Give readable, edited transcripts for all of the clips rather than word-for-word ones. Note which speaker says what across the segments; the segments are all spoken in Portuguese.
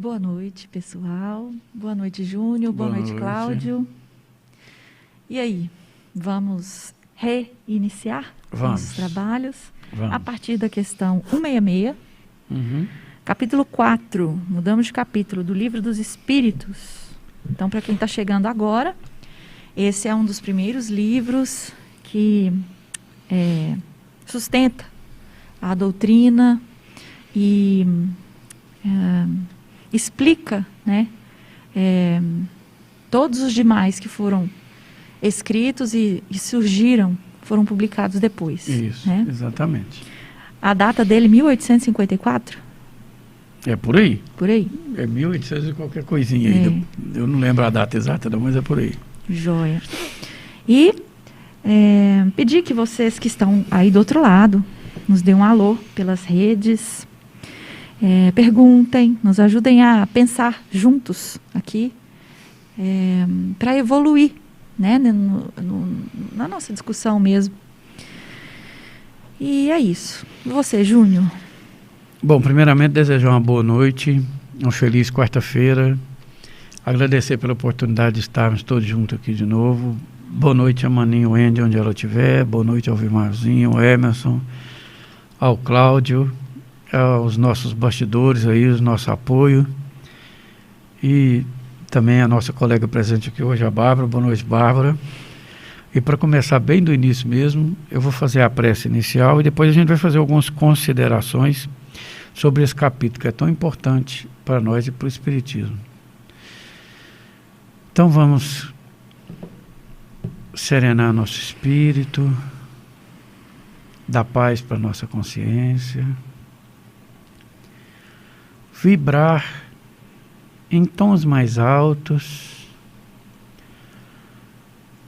Speaker 1: Boa noite, pessoal. Boa noite, Júnior. Boa noite, Cláudio. E aí, vamos reiniciar nossos trabalhos? Vamos. A partir da questão 166, capítulo 4, mudamos de capítulo, do Livro dos Espíritos. Então, para quem está chegando agora, esse é um dos primeiros livros que sustenta a doutrina e explica, né, todos os demais que foram escritos e surgiram, foram publicados depois.
Speaker 2: Isso,
Speaker 1: né?
Speaker 2: Exatamente.
Speaker 1: A data dele, 1854?
Speaker 2: É por aí?
Speaker 1: Por aí.
Speaker 2: É 1800 e qualquer coisinha aí. Eu não lembro a data exata, não, mas é por aí.
Speaker 1: Joia. E pedir que vocês que estão aí do outro lado, nos dêem um alô pelas redes, perguntem, nos ajudem a pensar juntos aqui, para evoluir, né, na nossa discussão mesmo. E é isso. E você, Júnior?
Speaker 2: Bom, primeiramente desejar uma boa noite, uma feliz quarta-feira, agradecer pela oportunidade de estarmos todos juntos aqui de novo. Boa noite a Maninho Wendy, onde ela estiver, boa noite ao Vimarzinho, ao Emerson, ao Cláudio, aos nossos bastidores aí, o nosso apoio, e também a nossa colega presente aqui hoje, a Bárbara. Boa noite, Bárbara. E para começar bem do início mesmo, eu vou fazer a prece inicial e depois a gente vai fazer algumas considerações sobre esse capítulo que é tão importante para nós e para o Espiritismo. Então vamos serenar nosso espírito, dar paz para nossa consciência, vibrar em tons mais altos,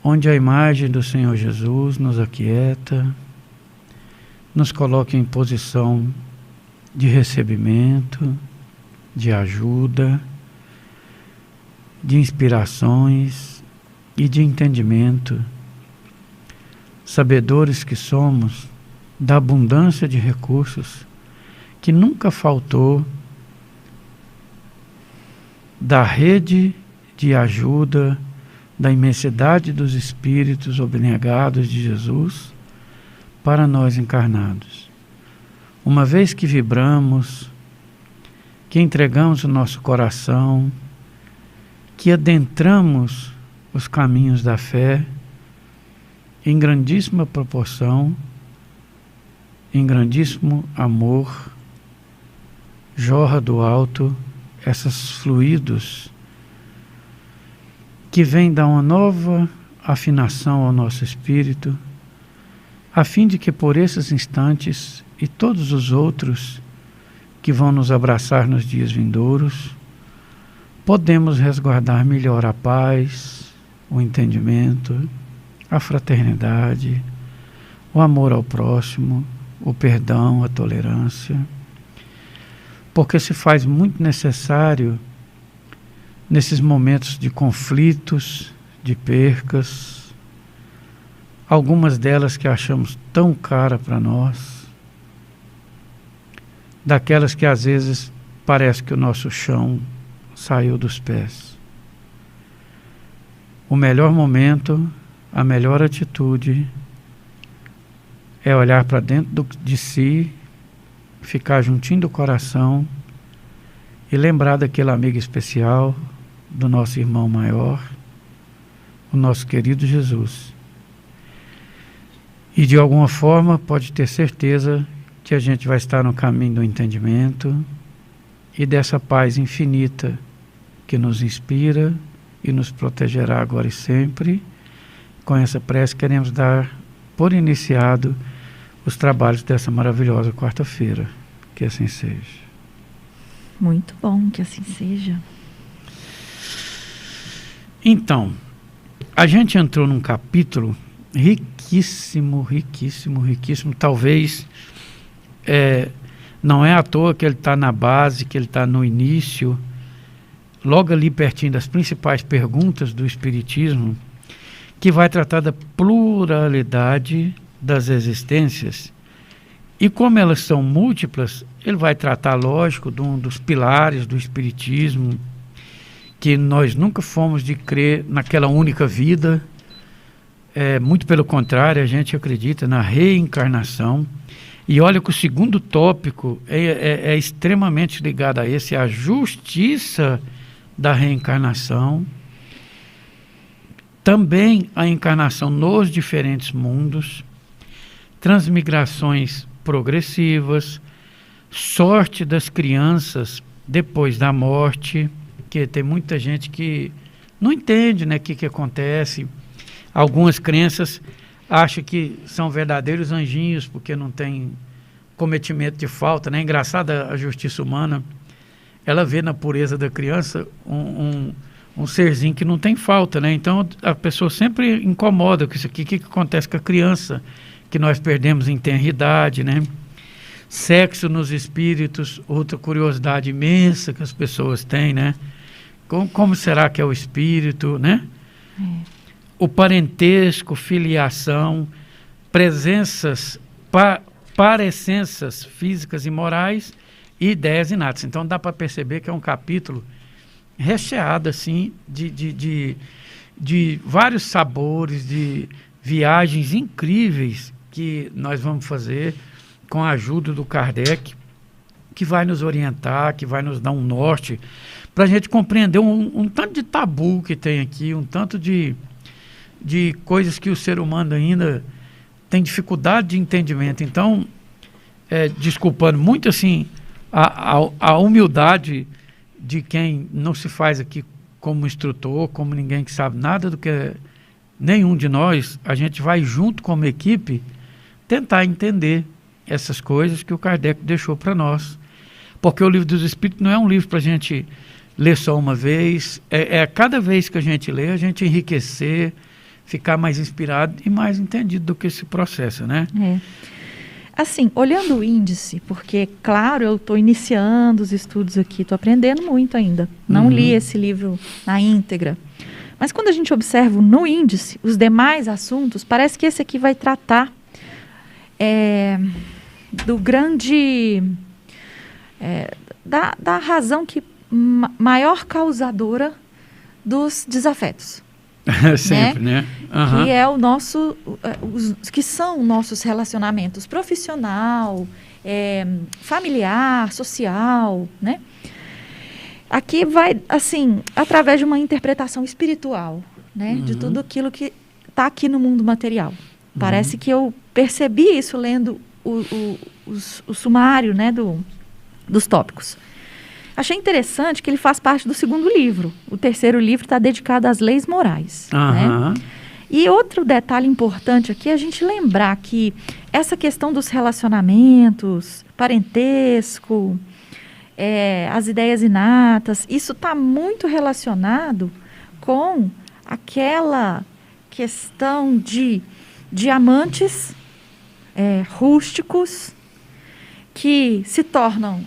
Speaker 2: onde a imagem do Senhor Jesus nos aquieta, nos coloca em posição de recebimento, de ajuda, de inspirações e de entendimento, sabedores que somos da abundância de recursos que nunca faltou, da rede de ajuda, da imensidade dos espíritos abnegados de Jesus para nós encarnados. Uma vez que vibramos, que entregamos o nosso coração, que adentramos os caminhos da fé em grandíssima proporção, em grandíssimo amor, jorra do alto esses fluidos que vêm dar uma nova afinação ao nosso espírito, a fim de que por esses instantes e todos os outros que vão nos abraçar nos dias vindouros, podemos resguardar melhor a paz, o entendimento, a fraternidade, o amor ao próximo, o perdão, a tolerância, porque se faz muito necessário nesses momentos de conflitos, de percas, algumas delas que achamos tão cara para nós, daquelas que às vezes parece que o nosso chão saiu dos pés. O melhor momento, a melhor atitude é olhar para dentro de si, ficar juntinho do coração e lembrar daquele amigo especial, do nosso irmão maior, o nosso querido Jesus. E de alguma forma pode ter certeza que a gente vai estar no caminho do entendimento e dessa paz infinita que nos inspira e nos protegerá agora e sempre. Com essa prece queremos dar por iniciado os trabalhos dessa maravilhosa quarta-feira. Que assim seja.
Speaker 1: Muito bom, que assim seja. Então, a gente entrou num capítulo riquíssimo, riquíssimo, riquíssimo. Talvez não é à toa que ele está na base, que ele está no início, logo ali pertinho das principais perguntas do Espiritismo, que vai tratar da pluralidade das existências. E como elas são múltiplas, ele vai tratar, lógico, de um dos pilares do Espiritismo, que nós nunca fomos de crer naquela única vida. Muito pelo contrário, a gente acredita na reencarnação. E olha que o segundo tópico é extremamente ligado a esse, a justiça da reencarnação. Também a encarnação nos diferentes mundos, transmigrações progressivas, sorte das crianças depois da morte, que tem muita gente que não entende, né, o que acontece. Algumas crenças acham que são verdadeiros anjinhos porque não tem cometimento de falta, né? Engraçada a justiça humana, ela vê na pureza da criança um serzinho que não tem falta, né? Então a pessoa sempre incomoda com isso aqui. O que acontece com a criança que nós perdemos em tenridade, né? Sexo nos espíritos, outra curiosidade imensa que as pessoas têm, né? Como será que é o espírito, né? O parentesco, filiação, presenças, parecenças físicas e morais e ideias inatas. Então dá para perceber que é um capítulo recheado assim de vários sabores, de viagens incríveis que nós vamos fazer com a ajuda do Kardec, que vai nos orientar, que vai nos dar um norte para a gente compreender um tanto de tabu que tem aqui, um tanto de coisas que o ser humano ainda tem dificuldade de entendimento. Então, desculpando muito assim a humildade de quem não se faz aqui
Speaker 2: como instrutor, como ninguém que sabe nada do que nenhum de nós, a gente vai junto como equipe tentar entender essas coisas que o Kardec deixou para nós. Porque o Livro dos Espíritos não é um livro para a gente ler só uma vez, cada vez que a gente lê, a gente enriquecer, ficar mais inspirado e mais entendido do que esse processo, né?
Speaker 1: Assim, olhando o índice, porque, claro, eu estou iniciando os estudos aqui, estou aprendendo muito ainda. Não li esse livro na íntegra. Mas quando a gente observa no índice os demais assuntos, parece que esse aqui vai tratar do grande... da razão que maior causadora dos desafetos.
Speaker 2: Sempre, né?
Speaker 1: Uhum. Que é o nosso, que são nossos relacionamentos profissional, familiar, social, né? Aqui vai, assim, através de uma interpretação espiritual, né? De tudo aquilo que está aqui no mundo material. Parece que eu percebi isso lendo o sumário, né, dos tópicos. Achei interessante que ele faz parte do segundo livro. O terceiro livro está dedicado às leis morais. Né? E outro detalhe importante aqui é a gente lembrar que essa questão dos relacionamentos, parentesco, as ideias inatas, isso está muito relacionado com aquela questão de diamantes rústicos que se tornam...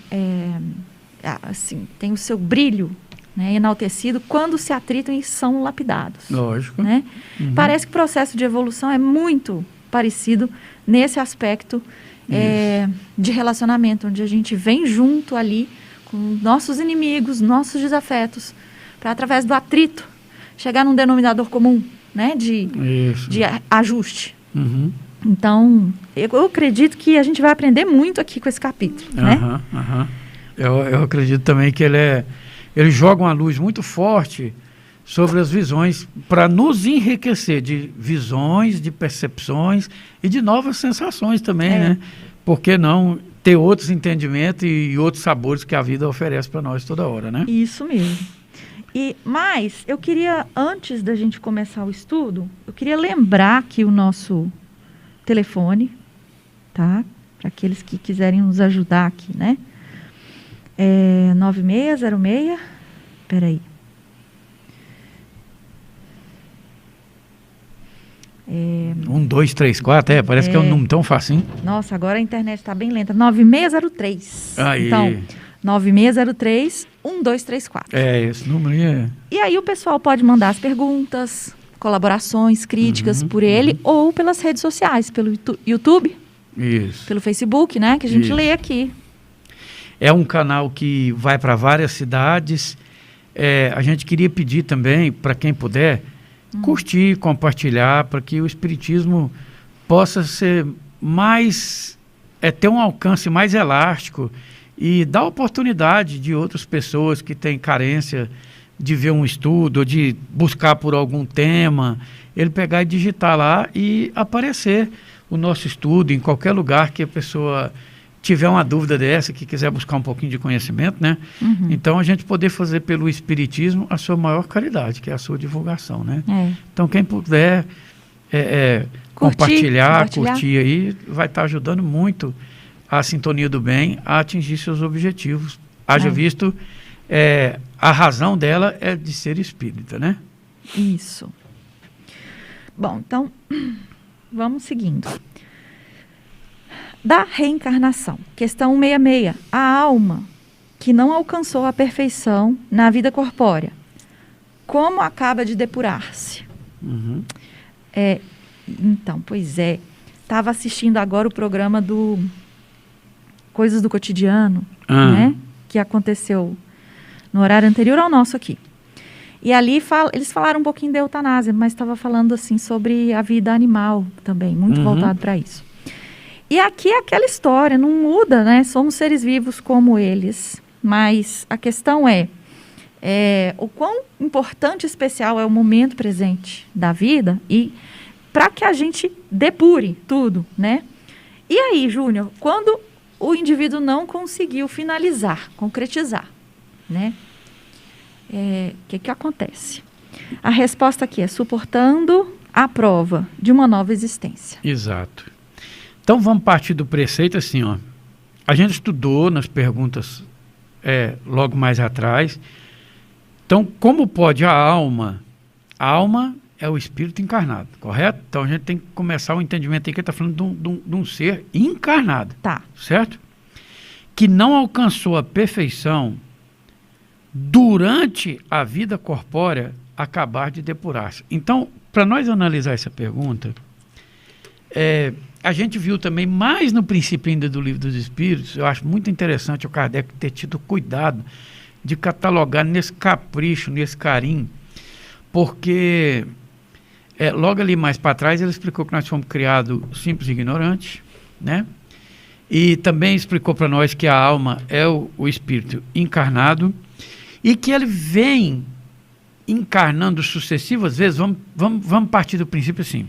Speaker 1: assim, tem o seu brilho, né, enaltecido quando se atritam e são lapidados.
Speaker 2: Lógico.
Speaker 1: Né? Parece que o processo de evolução é muito parecido nesse aspecto de relacionamento, onde a gente vem junto ali com nossos inimigos, nossos desafetos, para através do atrito chegar num denominador comum, né, de ajuste. Então, eu acredito que a gente vai aprender muito aqui com esse capítulo. Né?
Speaker 2: Eu acredito também que ele joga uma luz muito forte sobre as visões para nos enriquecer de visões, de percepções e de novas sensações também, né? Por que não ter outros entendimentos e outros sabores que a vida oferece para nós toda hora, né?
Speaker 1: Isso mesmo. Mas eu queria, antes da gente começar o estudo, eu queria lembrar aqui o nosso telefone, tá? Para aqueles que quiserem nos ajudar aqui, né? 9606, peraí.
Speaker 2: 1, 2, 3, 4, parece que é um número tão facinho.
Speaker 1: Nossa, agora a internet está bem lenta. 9603.
Speaker 2: Aí.
Speaker 1: Então, 9603-1234.
Speaker 2: Esse número aí
Speaker 1: E aí o pessoal pode mandar as perguntas, colaborações, críticas por ele ou pelas redes sociais, pelo YouTube, pelo Facebook, né? Que a gente lê aqui.
Speaker 2: É um canal que vai para várias cidades. A gente queria pedir também, para quem puder, curtir, compartilhar, para que o Espiritismo possa ser mais... ter um alcance mais elástico e dar oportunidade de outras pessoas que têm carência de ver um estudo, de buscar por algum tema, ele pegar e digitar lá e aparecer o nosso estudo em qualquer lugar que a pessoa... tiver uma dúvida dessa, que quiser buscar um pouquinho de conhecimento, né? Então, a gente poder fazer pelo Espiritismo a sua maior caridade, que é a sua divulgação, né? Então, quem puder compartilhar, curtir aí, vai estar ajudando muito a Sintonia do Bem a atingir seus objetivos. Haja visto, a razão dela é de ser espírita, né?
Speaker 1: Isso. Bom, então, vamos seguindo. Da reencarnação. Questão 166. A alma que não alcançou a perfeição na vida corpórea, como acaba de depurar-se? Então, pois estava assistindo agora o programa do Coisas do Cotidiano, né? Que aconteceu no horário anterior ao nosso aqui. E ali eles falaram um pouquinho da eutanásia, mas estava falando assim sobre a vida animal também, muito voltado para isso. E aqui é aquela história, não muda, né? Somos seres vivos como eles, mas a questão é o quão importante e especial é o momento presente da vida e para que a gente depure tudo, né? E aí, Júnior, quando o indivíduo não conseguiu finalizar, concretizar, né? que acontece? A resposta aqui é suportando a prova de uma nova existência.
Speaker 2: Exato. Então vamos partir do preceito assim, ó. A gente estudou nas perguntas logo mais atrás. Então, como pode a alma? A alma é o espírito encarnado, correto? Então a gente tem que começar o entendimento aí que ele está falando de um ser encarnado.
Speaker 1: Tá.
Speaker 2: Certo? Que não alcançou a perfeição durante a vida corpórea acabar de depurar-se. Então, para nós analisar essa pergunta, a gente viu também mais no princípio ainda do Livro dos Espíritos. Eu acho muito interessante o Kardec ter tido cuidado de catalogar nesse capricho, nesse carinho, porque logo ali mais para trás ele explicou que nós fomos criados simples e ignorantes, né? E também explicou para nós que a alma é o espírito encarnado e que ele vem encarnando sucessivas vezes. Vamos partir do princípio assim.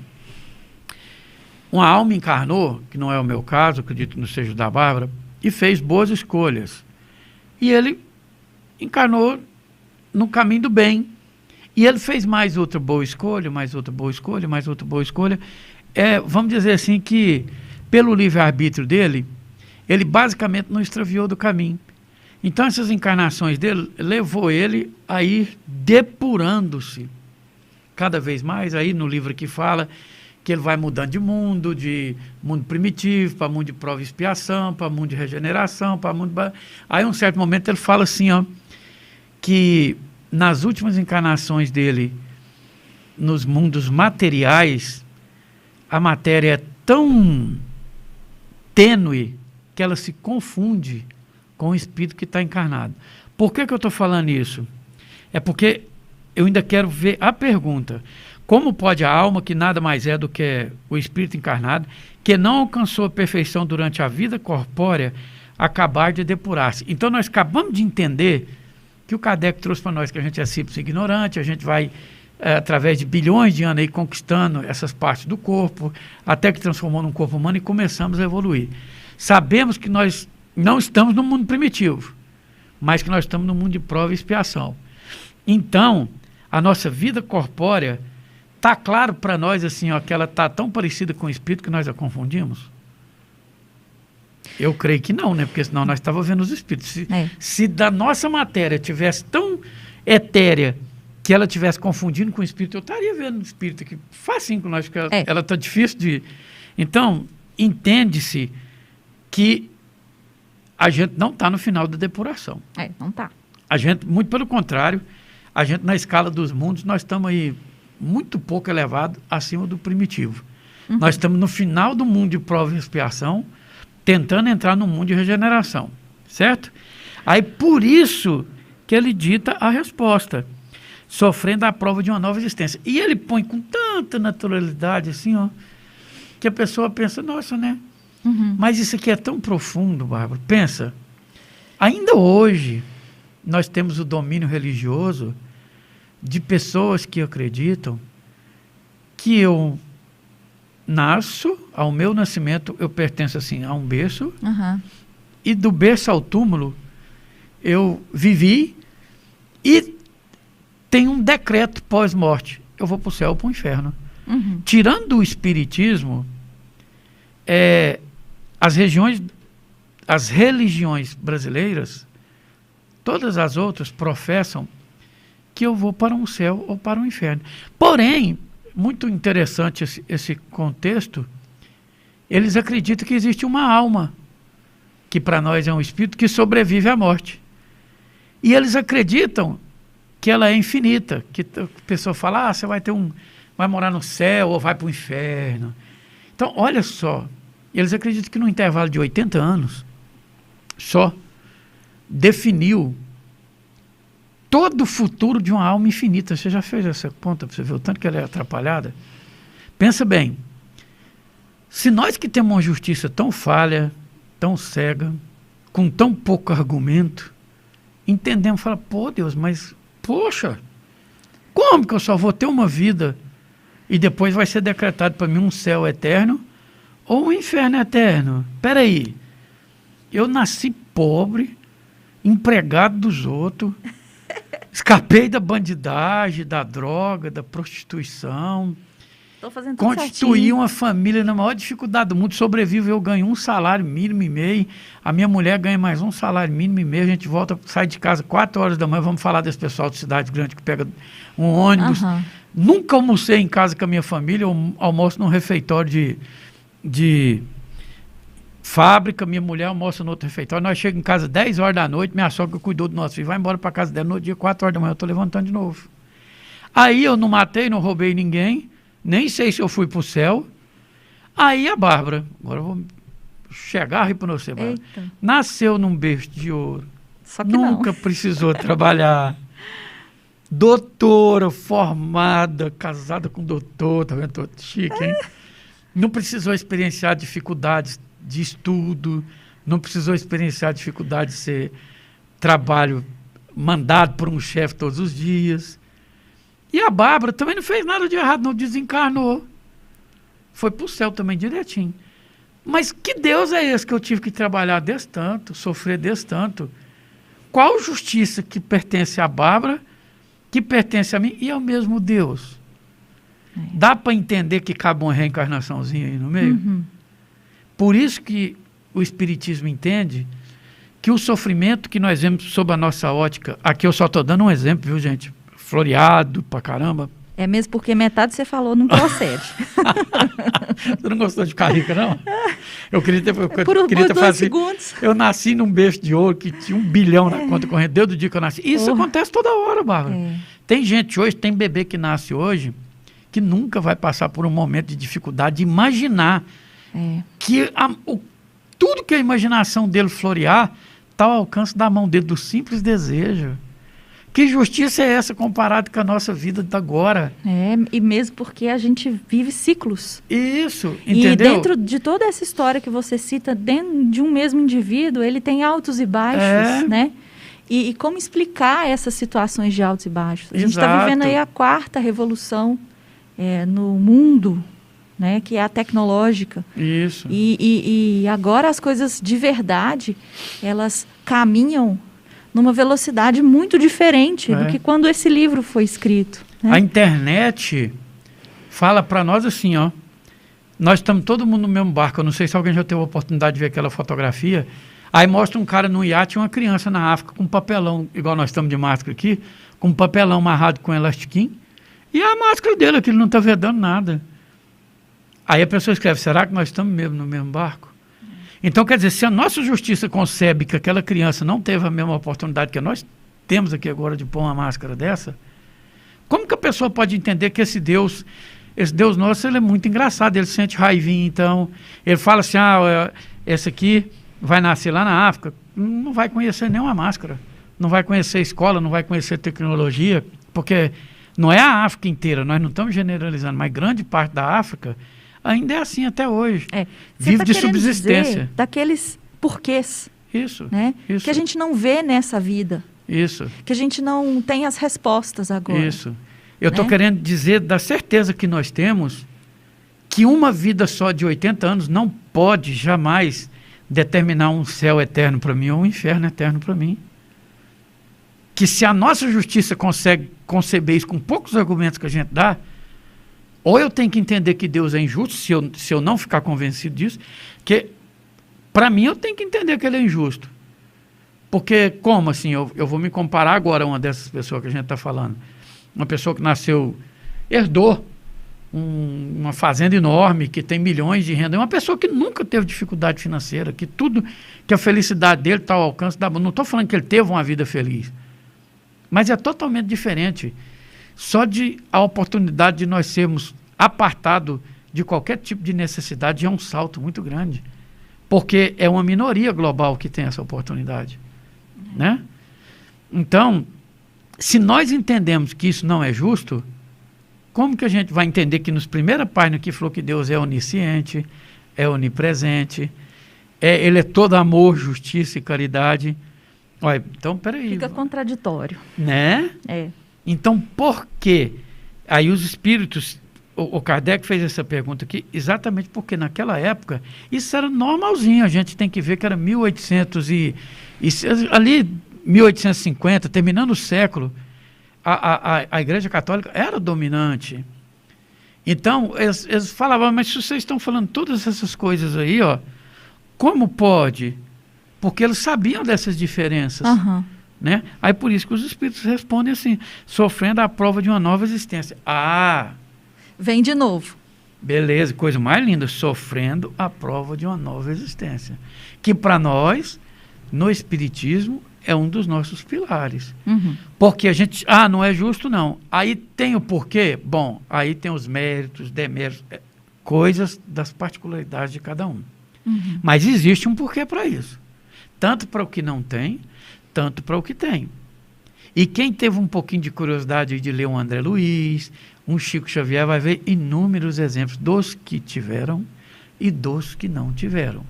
Speaker 2: Uma alma encarnou, que não é o meu caso, acredito que não seja o da Bárbara, e fez boas escolhas. E ele encarnou no caminho do bem. E ele fez mais outra boa escolha, mais outra boa escolha, mais outra boa escolha. Vamos dizer assim que, pelo livre-arbítrio dele, ele basicamente não extraviou do caminho. Então essas encarnações dele levou ele a ir depurando-se cada vez mais. Aí no livro aqui fala que ele vai mudando de mundo primitivo para mundo de prova e expiação, para mundo de regeneração, para mundo... Aí, em um certo momento, ele fala assim, ó, que nas últimas encarnações dele, nos mundos materiais, a matéria é tão tênue que ela se confunde com o espírito que está encarnado. Por que eu estou falando isso? É porque eu ainda quero ver a pergunta. Como pode a alma, que nada mais é do que o espírito encarnado, que não alcançou a perfeição durante a vida corpórea, acabar de depurar-se? Então nós acabamos de entender que o Kardec trouxe para nós que a gente é simples e ignorante, a gente vai, através de bilhões de anos, aí, conquistando essas partes do corpo, até que transformou num corpo humano e começamos a evoluir. Sabemos que nós não estamos no mundo primitivo, mas que nós estamos no mundo de prova e expiação. Então, a nossa vida corpórea está claro para nós assim, ó, que ela está tão parecida com o espírito que nós a confundimos? Eu creio que não, né? Porque senão nós estávamos vendo os espíritos. Se da nossa matéria tivesse tão etérea que ela tivesse confundindo com o espírito, eu estaria vendo o espírito aqui facinho com nós, porque ela está difícil de... Então, entende-se que a gente não está no final da depuração.
Speaker 1: Não está.
Speaker 2: A gente, muito pelo contrário, a gente na escala dos mundos, nós estamos aí muito pouco elevado acima do primitivo. Uhum. Nós estamos no final do mundo de prova e expiação, tentando entrar no mundo de regeneração, certo? Aí por isso que ele dita a resposta, sofrendo a prova de uma nova existência. E ele põe com tanta naturalidade assim, ó, que a pessoa pensa, nossa, né? Uhum. Mas isso aqui é tão profundo, Bárbara. Pensa, ainda hoje nós temos o domínio religioso de pessoas que acreditam que eu nasço, ao meu nascimento eu pertenço assim a um berço, e do berço ao túmulo eu vivi e tem um decreto pós-morte, eu vou para o céu ou para o inferno. Uhum. Tirando o espiritismo, as religiões brasileiras, todas as outras professam que eu vou para um céu ou para um inferno. Porém, muito interessante esse contexto, eles acreditam que existe uma alma, que para nós é um espírito que sobrevive à morte. E eles acreditam que ela é infinita, que a pessoa fala, você vai morar no céu ou vai para o inferno. Então, olha só, eles acreditam que no intervalo de 80 anos, só definiu todo o futuro de uma alma infinita. Você já fez essa conta para você ver o tanto que ela é atrapalhada? Pensa bem, se nós que temos uma justiça tão falha, tão cega, com tão pouco argumento, entendemos, fala, pô Deus, mas poxa, como que eu só vou ter uma vida e depois vai ser decretado para mim um céu eterno ou um inferno eterno? Espera aí, eu nasci pobre, empregado dos outros, Escapei da bandidagem, da droga, da prostituição.
Speaker 1: Estou fazendo tudo
Speaker 2: Constituí
Speaker 1: certinho.
Speaker 2: uma família na maior dificuldade do mundo. Sobrevivo, eu ganho um salário mínimo e meio. A minha mulher ganha mais um salário mínimo e meio. A gente volta, sai de casa 4 horas da manhã. Vamos falar desse pessoal de cidade grande que pega um ônibus.
Speaker 1: Aham.
Speaker 2: Nunca almocei em casa com a minha família. Eu almoço num refeitório de fábrica. Minha mulher almoça no outro refeitório. Nós chegamos em casa 10 horas da noite. Minha sogra cuidou do nosso filho. Vai embora para casa dela no dia 4 horas da manhã. Eu estou levantando de novo. Aí eu não matei, não roubei ninguém. Nem sei se eu fui para o céu. Aí a Bárbara, agora eu vou chegar aí para você, Bárbara.
Speaker 1: Eita.
Speaker 2: Nasceu num berço de ouro.
Speaker 1: Só que
Speaker 2: Nunca precisou trabalhar. Doutora, formada, casada com doutor, tá vendo? Tô chique, hein? Não precisou experienciar dificuldades de estudo, não precisou experienciar dificuldade de ser trabalho mandado por um chefe todos os dias. E a Bárbara também não fez nada de errado, não desencarnou. Foi pro céu também direitinho. Mas que Deus é esse que eu tive que trabalhar desse tanto, sofrer desse tanto? Qual justiça que pertence à Bárbara, que pertence a mim e ao mesmo Deus? Dá para entender que cabe uma reencarnaçãozinha aí no meio?
Speaker 1: Uhum.
Speaker 2: Por isso que o Espiritismo entende que o sofrimento que nós vemos sob a nossa ótica, aqui eu só estou dando um exemplo, viu, gente? Floreado pra caramba.
Speaker 1: É mesmo porque metade você falou não procede.
Speaker 2: Você não gostou de ficar rica, não? Eu queria ter,
Speaker 1: Por
Speaker 2: queria ter
Speaker 1: 2
Speaker 2: falado assim,
Speaker 1: segundos.
Speaker 2: eu nasci num berço de ouro que tinha 1 bilhão na conta corrente, desde o dia que eu nasci. Isso acontece toda hora, Bárbara.
Speaker 1: É.
Speaker 2: Tem gente hoje, tem bebê que nasce hoje, que nunca vai passar por um momento de dificuldade de imaginar que tudo que a imaginação dele florear está ao alcance da mão dele, do simples desejo. Que justiça é essa comparada com a nossa vida de agora?
Speaker 1: E mesmo porque a gente vive ciclos.
Speaker 2: Isso, entendeu?
Speaker 1: E dentro de toda essa história que você cita, dentro de um mesmo indivíduo, ele tem altos e baixos, né? E como explicar essas situações de altos e baixos? A gente está vivendo aí a 4ª revolução no mundo, né? Que é a tecnológica.
Speaker 2: Isso.
Speaker 1: E agora as coisas de verdade, elas caminham numa velocidade muito diferente do que quando esse livro foi escrito. Né?
Speaker 2: A internet fala para nós assim, ó, nós estamos todo mundo no mesmo barco. Eu não sei se alguém já teve a oportunidade de ver aquela fotografia. Aí mostra um cara num iate e uma criança na África com um papelão, igual nós estamos de máscara aqui, com um papelão amarrado com um elastiquinho, e a máscara dele, aquilo não está vedando nada. Aí a pessoa escreve, será que nós estamos mesmo no mesmo barco? Então, quer dizer, se a nossa justiça concebe que aquela criança não teve a mesma oportunidade que nós temos aqui agora de pôr uma máscara dessa, como que a pessoa pode entender que esse Deus nosso, ele é muito engraçado, ele sente raivinha, então, ele fala assim, esse aqui vai nascer lá na África, não vai conhecer nenhuma máscara, não vai conhecer escola, não vai conhecer tecnologia, porque não é a África inteira, nós não estamos generalizando, mas grande parte da África ainda é assim até hoje. Vive de subsistência.
Speaker 1: Daqueles porquês.
Speaker 2: Isso,
Speaker 1: né?
Speaker 2: isso.
Speaker 1: Que a gente não vê nessa vida.
Speaker 2: Isso.
Speaker 1: Que a gente não tem as respostas agora.
Speaker 2: Isso. Eu estou querendo dizer da certeza que nós temos que uma vida só de 80 anos não pode jamais determinar um céu eterno para mim ou um inferno eterno para mim. Que se a nossa justiça consegue conceber isso com poucos argumentos que a gente dá, ou eu tenho que entender que Deus é injusto, se eu não ficar convencido disso, que para mim eu tenho que entender que ele é injusto. Porque como assim, eu vou me comparar agora a uma dessas pessoas que a gente está falando. Uma pessoa que nasceu, herdou uma fazenda enorme, que tem milhões de renda, é uma pessoa que nunca teve dificuldade financeira, que tudo, que a felicidade dele está ao alcance da mão. Não estou falando que ele teve uma vida feliz, mas é totalmente diferente. Só de a oportunidade de nós sermos apartados de qualquer tipo de necessidade é um salto muito grande, porque é uma minoria global que tem essa oportunidade, né? Então, se nós entendemos que isso não é justo, como que a gente vai entender que nos primeiras páginas que falou que Deus é onisciente, é onipresente, ele é todo amor, justiça e caridade? Olha, então, peraí.
Speaker 1: Fica contraditório.
Speaker 2: Né? Então, por quê? Aí os espíritos, o Kardec fez essa pergunta aqui, exatamente porque naquela época, isso era normalzinho, a gente tem que ver que era 1850, terminando o século, a Igreja Católica era dominante. Então, eles falavam, mas se vocês estão falando todas essas coisas aí, ó, como pode? Porque eles sabiam dessas diferenças.
Speaker 1: Uhum.
Speaker 2: Né? Aí por isso que os espíritos respondem assim, sofrendo a prova de uma nova existência.
Speaker 1: Vem de novo.
Speaker 2: Beleza, coisa mais linda, sofrendo a prova de uma nova existência. Que para nós, no Espiritismo, é um dos nossos pilares.
Speaker 1: Uhum.
Speaker 2: Porque a gente, não é justo não. Aí tem o porquê? Bom, aí tem os méritos, deméritos, coisas das particularidades de cada um.
Speaker 1: Uhum.
Speaker 2: Mas existe um porquê para isso. Tanto para o que não tem, tanto para o que tem. E quem teve um pouquinho de curiosidade de ler um André Luiz, um Chico Xavier, vai ver inúmeros exemplos dos que tiveram e dos que não tiveram.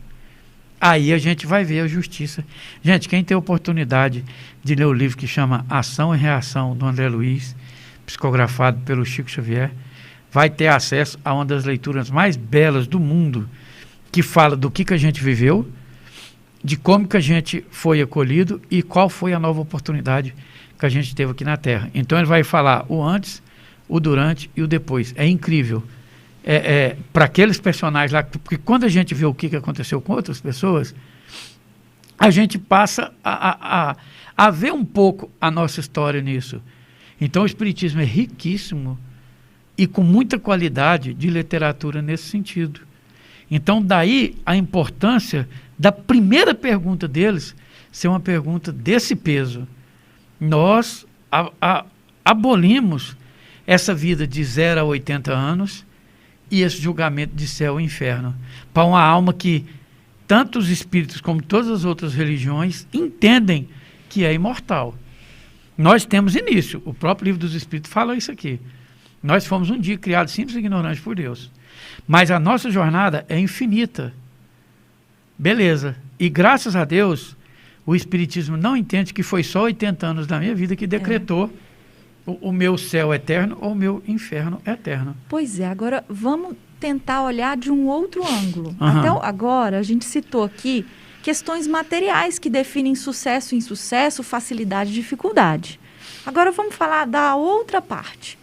Speaker 2: Aí a gente vai ver a justiça. Gente, quem tem a oportunidade de ler o livro que chama Ação e Reação, do André Luiz, psicografado pelo Chico Xavier, vai ter acesso a uma das leituras mais belas do mundo, que fala do que a gente viveu, de como que a gente foi acolhido e qual foi a nova oportunidade que a gente teve aqui na Terra. Então ele vai falar o antes, o durante e o depois. É incrível. Para aqueles personagens lá, porque quando a gente vê o que aconteceu com outras pessoas, a gente passa a ver um pouco a nossa história nisso. Então o Espiritismo é riquíssimo e com muita qualidade de literatura nesse sentido. Então daí a importância da primeira pergunta deles ser uma pergunta desse peso. Nós abolimos essa vida de 0 a 80 anos e esse julgamento de céu e inferno para uma alma que tanto os espíritos como todas as outras religiões entendem que é imortal. Nós temos início, o próprio Livro dos Espíritos fala isso aqui. Nós fomos um dia criados simples e ignorantes por Deus, mas a nossa jornada é infinita. Beleza, e graças a Deus o Espiritismo não entende que foi só 80 anos da minha vida que decretou o meu céu eterno ou o meu inferno eterno.
Speaker 1: Pois é, agora vamos tentar olhar de um outro ângulo.
Speaker 2: Uhum.
Speaker 1: Até agora a gente citou aqui questões materiais que definem sucesso e insucesso, facilidade e dificuldade. Agora vamos falar da outra parte.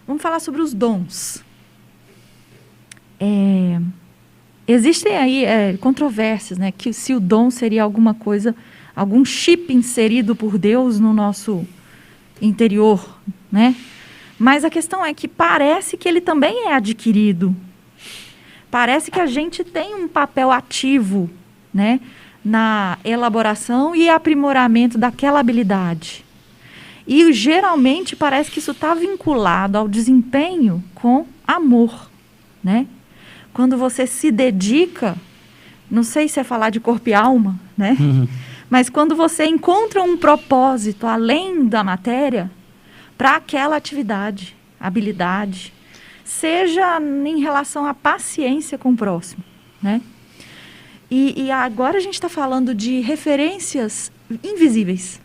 Speaker 1: Vamos falar sobre os dons. Existem aí controvérsias, né? Que se o dom seria alguma coisa, algum chip inserido por Deus no nosso interior, né? Mas a questão é que parece que ele também é adquirido. Parece que a gente tem um papel ativo, né? Na elaboração e aprimoramento daquela habilidade. E geralmente parece que isso está vinculado ao desempenho com amor, né? Quando você se dedica, não sei se é falar de corpo e alma, né?
Speaker 2: Uhum.
Speaker 1: Mas quando você encontra um propósito além da matéria para aquela atividade, habilidade, seja em relação à paciência com o próximo, né? E agora a gente está falando de referências invisíveis.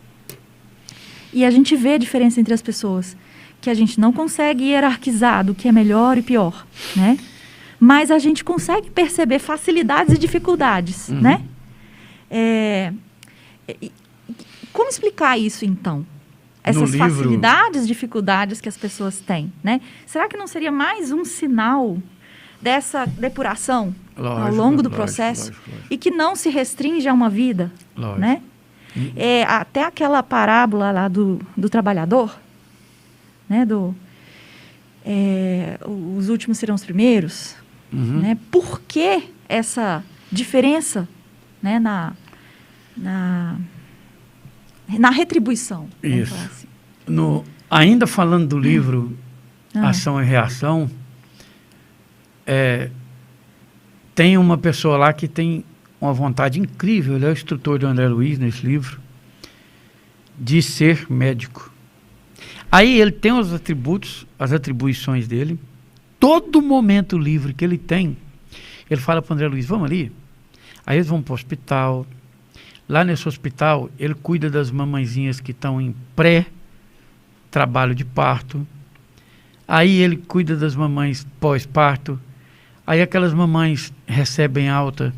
Speaker 1: E a gente vê a diferença entre as pessoas, que a gente não consegue hierarquizar do que é melhor e pior, né? Mas a gente consegue perceber facilidades e dificuldades, né? Como explicar isso, então? Essas facilidades, dificuldades que as pessoas têm, né? Será que não seria mais um sinal dessa depuração ao longo do processo? Lógico. E que não se restringe a uma vida, né? Até aquela parábola lá do trabalhador, né? Os últimos serão os primeiros, né? Por que essa diferença, né? Na retribuição.
Speaker 2: Isso.
Speaker 1: Assim.
Speaker 2: Ainda falando do livro Ação e Reação, tem uma pessoa lá que tem uma vontade incrível, ele é o instrutor do André Luiz nesse livro, de ser médico. Aí ele tem os atributos, as atribuições dele, todo momento livre que ele tem, ele fala para o André Luiz, vamos ali? Aí eles vão para o hospital. Lá nesse hospital, ele cuida das mamãezinhas que estão em pré-trabalho de parto. Aí ele cuida das mamães pós-parto. Aí aquelas mamães recebem alta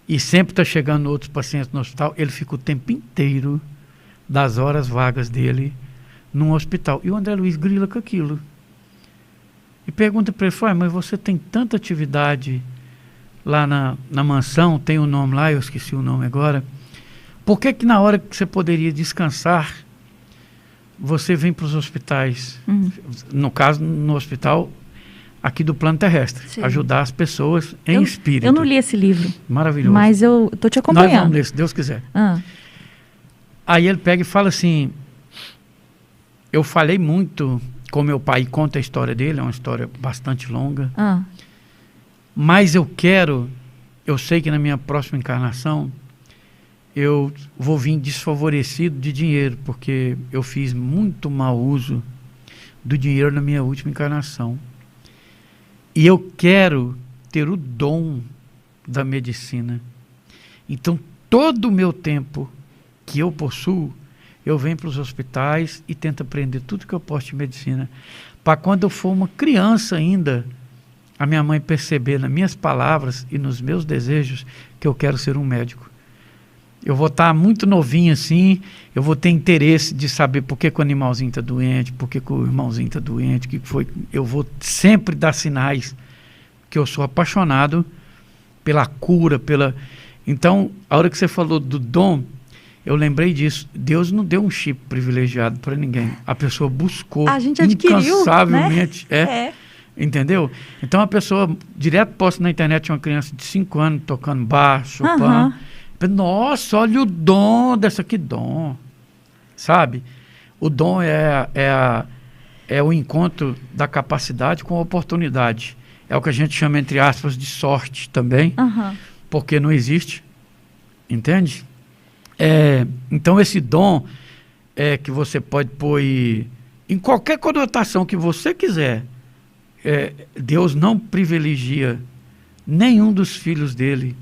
Speaker 2: e sempre está chegando outros pacientes no hospital. Ele fica o tempo inteiro das horas vagas dele num hospital. E o André Luiz grila com aquilo. E pergunta para ele, mas você tem tanta atividade lá na mansão, tem um nome lá, eu esqueci o nome agora. Por que na hora que você poderia descansar, você vem para os hospitais? No caso, no hospital aqui do plano terrestre. Sim. Ajudar as pessoas em espírito.
Speaker 1: Eu não li esse livro.
Speaker 2: Maravilhoso.
Speaker 1: Mas eu estou te acompanhando.
Speaker 2: Nós vamos ler, se Deus quiser. Aí ele pega e fala assim, eu falei muito com meu pai, e conta a história dele, é uma história bastante longa. Mas eu sei que na minha próxima encarnação, eu vou vir desfavorecido de dinheiro, porque eu fiz muito mau uso do dinheiro na minha última encarnação. E eu quero ter o dom da medicina. Então, todo o meu tempo que eu possuo, eu venho para os hospitais e tento aprender tudo que eu posso de medicina. Para quando eu for uma criança ainda, a minha mãe perceber nas minhas palavras e nos meus desejos que eu quero ser um médico. Eu vou estar muito novinho assim, eu vou ter interesse de saber por que o animalzinho está doente, por que o irmãozinho está doente, o que foi. Eu vou sempre dar sinais que eu sou apaixonado pela cura, Então, a hora que você falou do dom, eu lembrei disso. Deus não deu um chip privilegiado para ninguém. A pessoa buscou
Speaker 1: a gente adquiriu,
Speaker 2: incansavelmente.
Speaker 1: Né?
Speaker 2: Entendeu? Então a pessoa direto posta na internet uma criança de 5 anos tocando baixo, Chopin. Nossa, olha o dom dessa aqui, dom. Sabe? O dom é o encontro da capacidade com a oportunidade. É o que a gente chama, entre aspas, de sorte também. Porque não existe. Entende? Então esse dom que você pode pôr em qualquer conotação que você quiser. Deus não privilegia nenhum dos filhos dele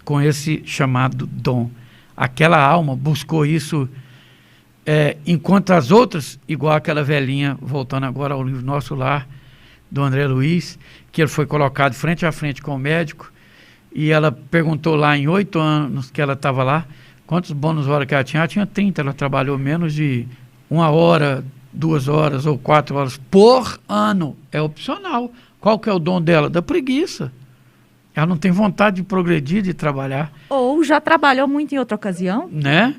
Speaker 2: com esse chamado dom. Aquela alma buscou isso, enquanto as outras, igual aquela velhinha, voltando agora ao livro Nosso Lar, do André Luiz, que ele foi colocado frente a frente com o médico, e ela perguntou lá em 8 anos que ela estava lá, quantos bônus horas que ela tinha? Ela tinha 30, ela trabalhou menos de 1 hora, 2 horas ou 4 horas por ano. É opcional. Qual que é o dom dela? Da preguiça. Ela não tem vontade de progredir, de trabalhar.
Speaker 1: Ou já trabalhou muito em outra ocasião.
Speaker 2: Né?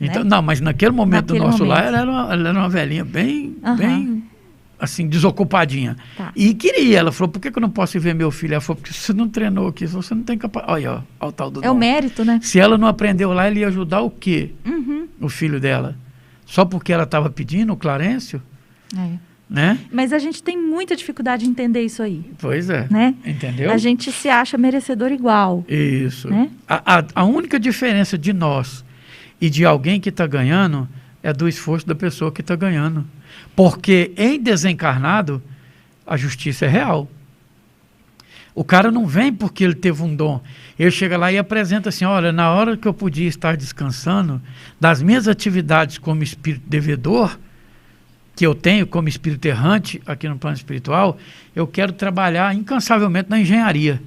Speaker 2: Então, não, mas naquele momento do nosso lar, ela era uma velhinha bem assim, desocupadinha. E queria. Ela falou, por que eu não posso ir ver meu filho? Ela falou, porque você não treinou aqui, você não tem capacidade. Olha, o tal do dom.
Speaker 1: É o mérito, né?
Speaker 2: Se ela não aprendeu lá, ele ia ajudar o quê? O filho dela. Só porque ela estava pedindo o Clarencio? Né?
Speaker 1: Mas a gente tem muita dificuldade de entender isso aí.
Speaker 2: Pois é.
Speaker 1: Né?
Speaker 2: Entendeu?
Speaker 1: A gente se acha merecedor igual.
Speaker 2: Isso.
Speaker 1: Né?
Speaker 2: A única diferença de nós e de alguém que está ganhando é do esforço da pessoa que está ganhando. Porque em desencarnado, a justiça é real. O cara não vem porque ele teve um dom. Ele chega lá e apresenta assim, olha, na hora que eu podia estar descansando, das minhas atividades como espírito devedor, que eu tenho como espírito errante aqui no plano espiritual, eu quero trabalhar incansavelmente na engenharia.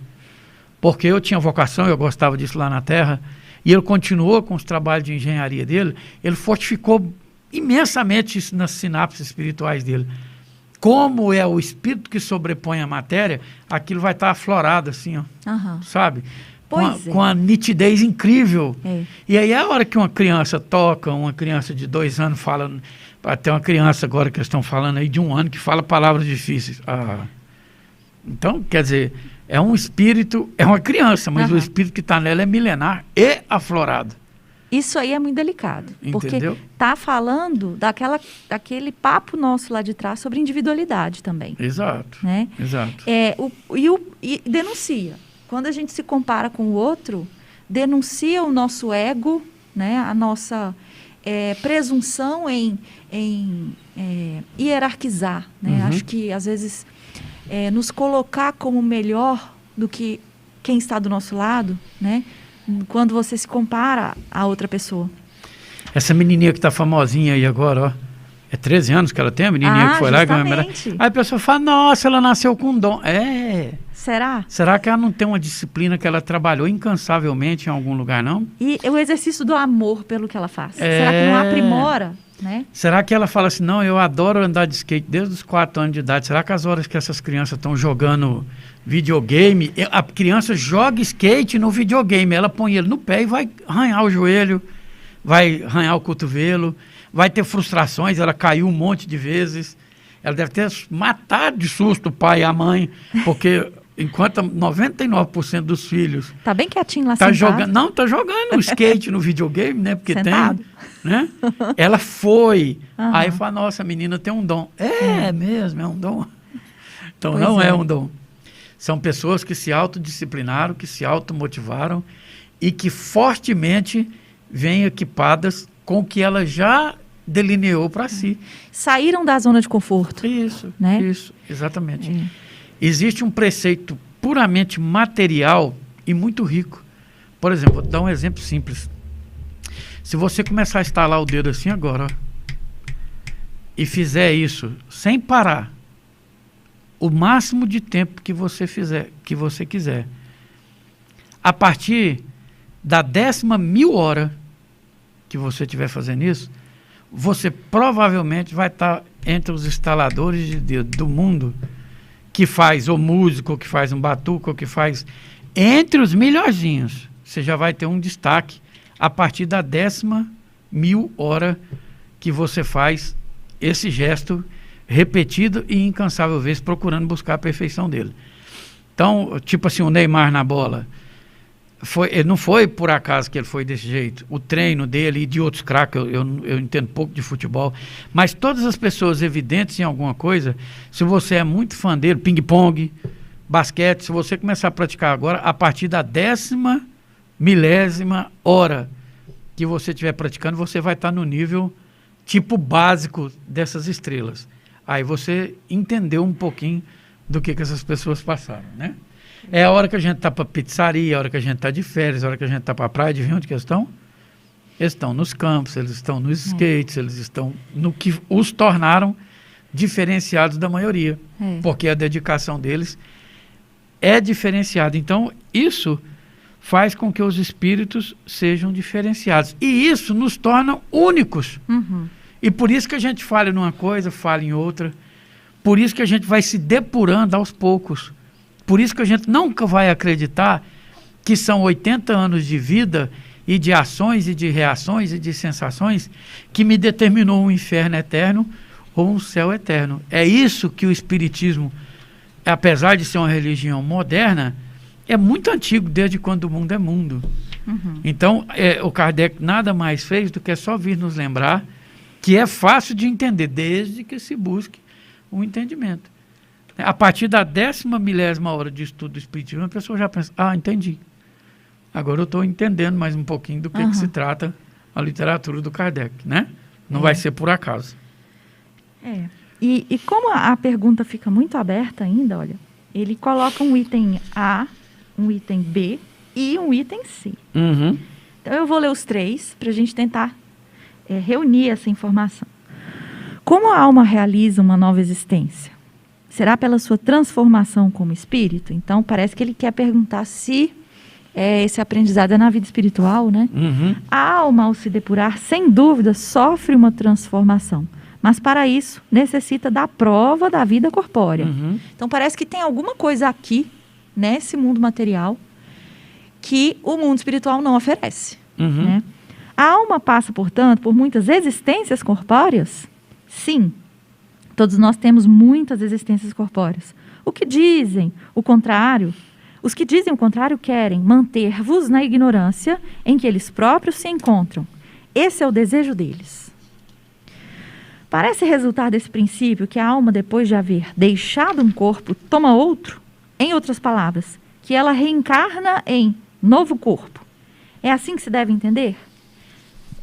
Speaker 2: Porque eu tinha vocação, eu gostava disso lá na Terra, e ele continuou com os trabalhos de engenharia dele, ele fortificou imensamente isso nas sinapses espirituais dele. Como é o espírito que sobrepõe a matéria, aquilo vai estar aflorado assim, ó, sabe? Com a nitidez incrível. E aí é a hora que uma criança toca, uma criança de 2 anos fala, até uma criança agora que eles estão falando aí de 1 ano que fala palavras difíceis. Então, quer dizer, é um espírito, é uma criança, mas o espírito que está nela é milenar e aflorado.
Speaker 1: Isso aí é muito delicado.
Speaker 2: Entendeu?
Speaker 1: Porque está falando daquele papo nosso lá de trás sobre individualidade também.
Speaker 2: Exato.
Speaker 1: Né?
Speaker 2: Exato.
Speaker 1: E denuncia. Quando a gente se compara com o outro, denuncia o nosso ego, né? A nossa presunção em hierarquizar. Né? Acho que, às vezes, nos colocar como melhor do que quem está do nosso lado, né? Quando você se compara a outra pessoa.
Speaker 2: Essa menininha que está famosinha aí agora, ó, é 13 anos que ela tem, a menininha que foi lá e ganhou a medalha. Aí a pessoa fala, nossa, ela nasceu com um dom.
Speaker 1: Será?
Speaker 2: Será que ela não tem uma disciplina que ela trabalhou incansavelmente em algum lugar, não?
Speaker 1: E o exercício do amor pelo que ela faz. Será que não aprimora? né?
Speaker 2: Será que ela fala assim, não, eu adoro andar de skate desde os 4 anos de idade. Será que as horas que essas crianças estão jogando videogame, a criança joga skate no videogame, ela põe ele no pé e vai arranhar o joelho, vai arranhar o cotovelo, vai ter frustrações, ela caiu um monte de vezes, ela deve ter matado de susto o pai e a mãe, porque enquanto 99% dos filhos...
Speaker 1: Tá bem quietinho lá
Speaker 2: tá
Speaker 1: sentado.
Speaker 2: jogando, não, tá jogando skate no videogame, né? Porque
Speaker 1: sentado.
Speaker 2: tem, né? Ela foi,
Speaker 1: Uhum.
Speaker 2: aí fala, nossa, a menina tem um dom. É mesmo, é um dom. Então
Speaker 1: Pois
Speaker 2: não
Speaker 1: é.
Speaker 2: é um dom. São pessoas que se autodisciplinaram, que se automotivaram e que fortemente vêm equipadas com o que ela já delineou para si.
Speaker 1: Saíram da zona de conforto.
Speaker 2: Isso,
Speaker 1: Né?
Speaker 2: isso, exatamente.
Speaker 1: É.
Speaker 2: Existe um preceito puramente material e muito rico. Por exemplo, vou dar um exemplo simples. Se você começar a estalar o dedo assim agora, ó, e fizer isso sem parar, o máximo de tempo que você quiser, a partir da 10.000 hora que você estiver fazendo isso, você provavelmente vai estar entre os instaladores de dedo do mundo, que faz ou músico, ou que faz um batuque, ou que faz entre os melhorzinhos. Você já vai ter um destaque a partir da 10.000 hora que você faz esse gesto repetido e incansável vezes, procurando buscar a perfeição dele. Então, tipo assim, o Neymar na bola, ele não foi por acaso que ele foi desse jeito. O treino dele e de outros craques, eu entendo pouco de futebol, mas todas as pessoas evidentes em alguma coisa, se você é muito fã dele, ping-pong, basquete, se você começar a praticar agora, a partir da 10ª milésima hora que você estiver praticando, você vai estar no nível tipo básico dessas estrelas. Aí você entendeu um pouquinho do que essas pessoas passaram, né? É a hora que a gente está para pizzaria, a hora que a gente está de férias, a hora que a gente está para a praia, adivinha onde que eles estão? Eles estão nos campos, eles estão nos skates, eles estão no que os tornaram diferenciados da maioria, porque a dedicação deles é diferenciada. Então, isso faz com que os espíritos sejam diferenciados. E isso nos torna únicos.
Speaker 1: Uhum.
Speaker 2: E por isso que a gente fala numa coisa, fala em outra. Por isso que a gente vai se depurando aos poucos. Por isso que a gente nunca vai acreditar que são 80 anos de vida e de ações e de reações e de sensações que me determinou um inferno eterno ou um céu eterno. É isso que o Espiritismo, apesar de ser uma religião moderna, é muito antigo, desde quando o mundo é mundo.
Speaker 1: Uhum.
Speaker 2: Então, o Kardec nada mais fez do que só vir nos lembrar que é fácil de entender, desde que se busque um entendimento. A partir da 10ª milésima hora de estudo do Espiritismo, a pessoa já pensa, entendi. Agora eu estou entendendo mais um pouquinho do que se trata a literatura do Kardec, né? Não vai ser por acaso.
Speaker 1: E como a pergunta fica muito aberta ainda, olha, ele coloca um item A, um item B e um item C.
Speaker 2: Uhum.
Speaker 1: Então eu vou ler os 3 para a gente tentar reunir essa informação. Como a alma realiza uma nova existência? Será pela sua transformação como espírito? Então parece que ele quer perguntar se esse aprendizado é na vida espiritual, né?
Speaker 2: Uhum.
Speaker 1: A alma, ao se depurar, sem dúvida, sofre uma transformação. Mas para isso, necessita da prova da vida corpórea.
Speaker 2: Uhum.
Speaker 1: Então parece que tem alguma coisa aqui, nesse mundo material, que o mundo espiritual não oferece.
Speaker 2: Uhum.
Speaker 1: Né? A alma passa, portanto, por muitas existências corpóreas? Sim. Todos nós temos muitas existências corpóreas. Os que dizem o contrário querem manter-vos na ignorância em que eles próprios se encontram. Esse é o desejo deles. Parece resultar desse princípio que a alma, depois de haver deixado um corpo, toma outro. Em outras palavras, que ela reencarna em novo corpo. É assim que se deve entender?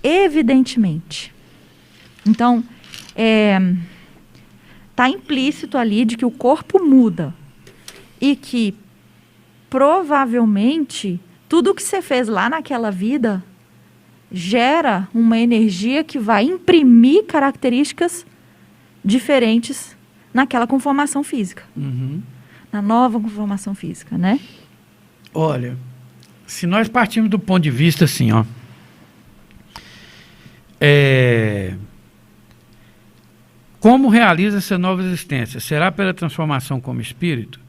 Speaker 1: Evidentemente. Então, está implícito ali de que o corpo muda e que provavelmente tudo o que você fez lá naquela vida gera uma energia que vai imprimir características diferentes naquela conformação física.
Speaker 2: Uhum.
Speaker 1: Na nova conformação física, né?
Speaker 2: Olha, se nós partimos do ponto de vista assim, como realiza essa nova existência? Será pela transformação como espírito?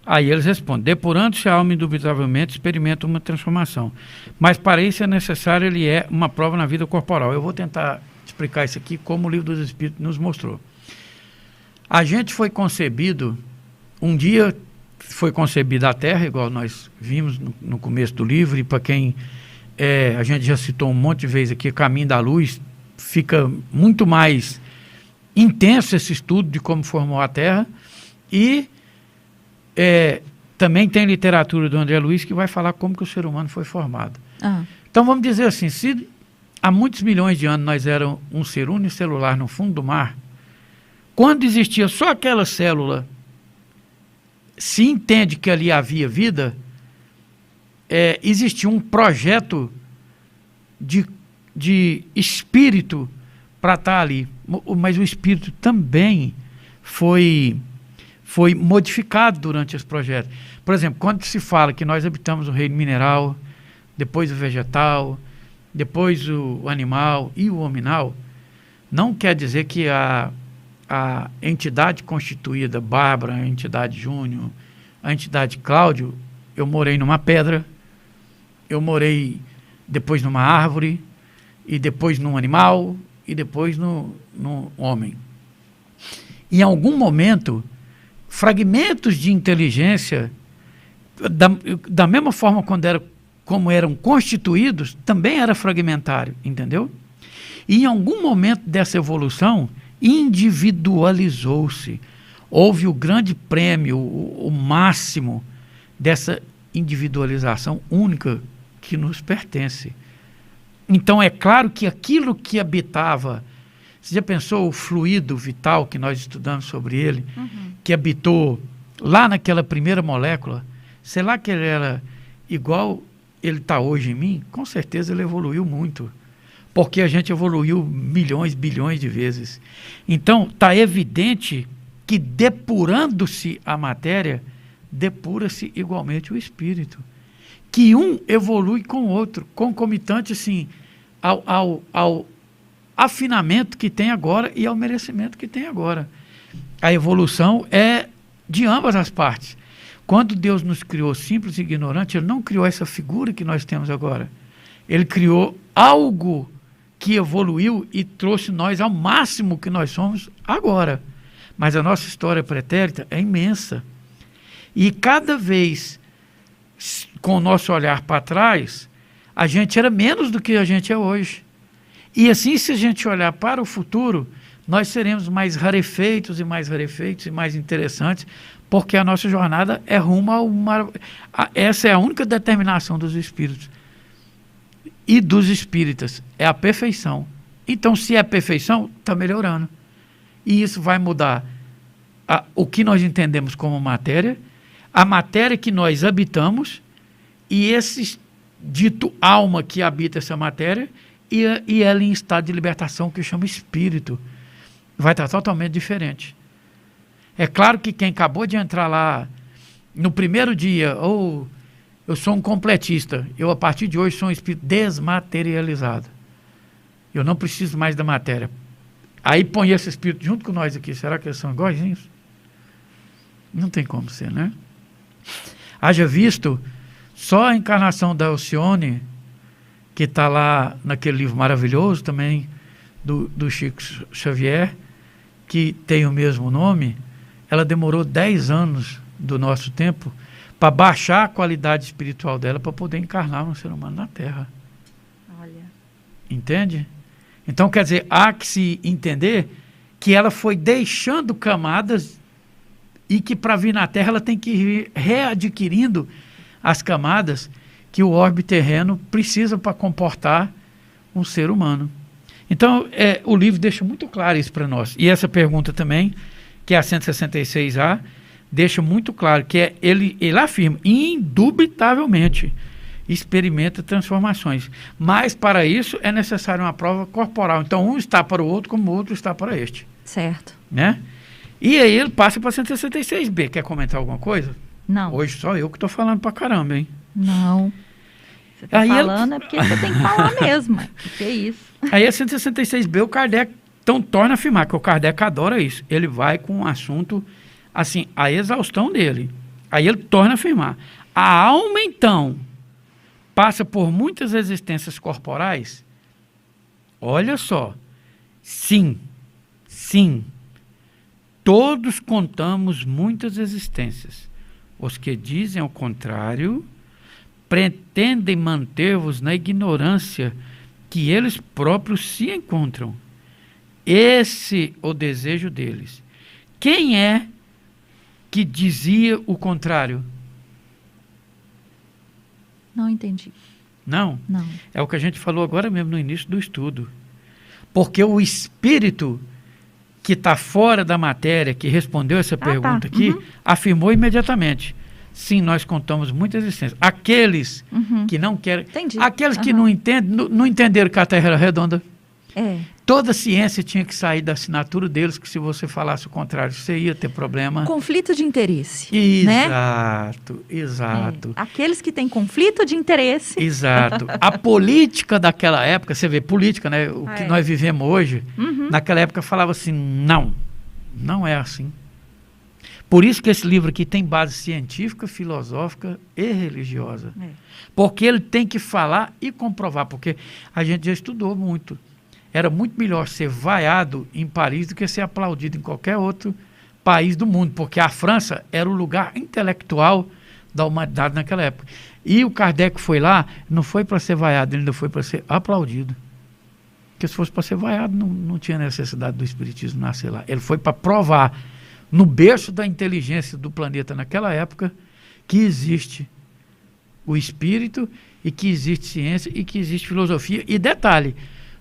Speaker 2: Aí eles respondem, depurando-se a alma indubitavelmente experimenta uma transformação. Mas para isso é necessário, ele é uma prova na vida corporal. Eu vou tentar explicar isso aqui como o Livro dos Espíritos nos mostrou. A gente foi concebido, um dia foi concebida a Terra, igual nós vimos no começo do livro, e para quem, a gente já citou um monte de vezes aqui, Caminho da Luz, fica muito mais intenso esse estudo de como formou a Terra, e também tem literatura do André Luiz que vai falar como que o ser humano foi formado. Então vamos dizer assim, se há muitos milhões de anos nós éramos um ser unicelular no fundo do mar, quando existia só aquela célula, se entende que ali havia vida, existia um projeto de espírito para estar ali, mas o espírito também foi modificado durante esse projeto. Por exemplo, quando se fala que nós habitamos o reino mineral, depois o vegetal, depois o animal e o hominal, não quer dizer que a entidade constituída, Bárbara, a entidade Júnior, a entidade Cláudio, eu morei numa pedra, eu morei depois numa árvore, e depois num animal, e depois no homem. Em algum momento, fragmentos de inteligência, da mesma forma como eram constituídos, também era fragmentário, entendeu? E em algum momento dessa evolução, individualizou-se. Houve o grande prêmio, o máximo dessa individualização única que nos pertence. Então é claro que aquilo que habitava, você já pensou o fluido vital que nós estudamos sobre ele, que habitou lá naquela primeira molécula, será que ele era igual ele está hoje em mim? Com certeza ele evoluiu muito, porque a gente evoluiu milhões, bilhões de vezes. Então está evidente que depurando-se a matéria, depura-se igualmente o espírito. Que um evolui com o outro, concomitante assim, ao afinamento que tem agora e ao merecimento que tem agora. A evolução é de ambas as partes. Quando Deus nos criou simples e ignorantes, Ele não criou essa figura que nós temos agora. Ele criou algo que evoluiu e trouxe nós ao máximo que nós somos agora. Mas a nossa história pretérita é imensa. E cada vez, com o nosso olhar para trás, a gente era menos do que a gente é hoje. E assim, se a gente olhar para o futuro, nós seremos mais rarefeitos e mais interessantes, porque a nossa jornada é rumo ao mar. Essa é a única determinação dos espíritos e dos espíritas, é a perfeição. Então, se é perfeição, está melhorando. E isso vai mudar o que nós entendemos como matéria, a matéria que nós habitamos, e esse dito alma que habita essa matéria, e ela em estado de libertação, que chama espírito. Vai estar totalmente diferente. É claro que quem acabou de entrar lá no primeiro dia, eu sou um completista, eu a partir de hoje sou um espírito desmaterializado. Eu não preciso mais da matéria. Aí põe esse espírito junto com nós aqui, será que eles são iguaizinhos? Não tem como ser, né? Haja visto só a encarnação da Alcione, que está lá naquele livro maravilhoso também, do Chico Xavier, que tem o mesmo nome, ela demorou 10 anos do nosso tempo para baixar a qualidade espiritual dela para poder encarnar um ser humano na Terra.
Speaker 1: Olha.
Speaker 2: Entende? Então, quer dizer, há que se entender que ela foi deixando camadas e que para vir na Terra ela tem que ir readquirindo as camadas que o orbe terreno precisa para comportar um ser humano. Então, o livro deixa muito claro isso para nós. E essa pergunta também, que é a 166A, deixa muito claro que ele afirma, indubitavelmente, experimenta transformações. Mas, para isso, é necessário uma prova corporal. Então, um está para o outro como o outro está para este.
Speaker 1: Certo.
Speaker 2: Né? E aí ele passa para a 166B. Quer comentar alguma coisa?
Speaker 1: Não.
Speaker 2: Hoje só eu que estou falando para caramba, hein?
Speaker 1: Não. Você está falando é porque você tem que falar mesmo. Que é isso?
Speaker 2: Aí a 166B, o Kardec Então, torna a afirmar que o Kardec adora isso. Ele vai com um assunto, assim, a exaustão dele. Aí ele torna a afirmar. A alma, então, passa por muitas existências corporais? Olha só. Sim. Todos contamos muitas existências. Os que dizem ao contrário pretendem manter-vos na ignorância que eles próprios se encontram. Esse é o desejo deles. Quem é que dizia o contrário?
Speaker 1: Não entendi.
Speaker 2: Não?
Speaker 1: Não.
Speaker 2: É o que a gente falou agora mesmo no início do estudo. Porque o espírito que está fora da matéria, que respondeu essa pergunta aqui, afirmou imediatamente. Sim, nós contamos muitas existências. Aqueles que não querem...
Speaker 1: Entendi.
Speaker 2: Aqueles que não entendem, não entenderam que a Terra era redonda.
Speaker 1: É.
Speaker 2: Toda ciência tinha que sair da assinatura deles, que se você falasse o contrário, você ia ter problema.
Speaker 1: Conflito de interesse.
Speaker 2: Exato,
Speaker 1: né?
Speaker 2: Exato.
Speaker 1: Aqueles que têm conflito de interesse.
Speaker 2: Exato. A política daquela época, você vê, política, né? O que nós vivemos hoje, naquela época falava assim, não é assim. Por isso que esse livro aqui tem base científica, filosófica e religiosa. Porque ele tem que falar e comprovar, porque a gente já estudou muito. Era muito melhor ser vaiado em Paris do que ser aplaudido em qualquer outro país do mundo, porque a França era o lugar intelectual da humanidade naquela época. E o Kardec foi lá, não foi para ser vaiado, ele ainda foi para ser aplaudido. Porque se fosse para ser vaiado, não tinha necessidade do espiritismo nascer lá. Ele foi para provar, no berço da inteligência do planeta naquela época, que existe o espírito e que existe ciência e que existe filosofia. E detalhe,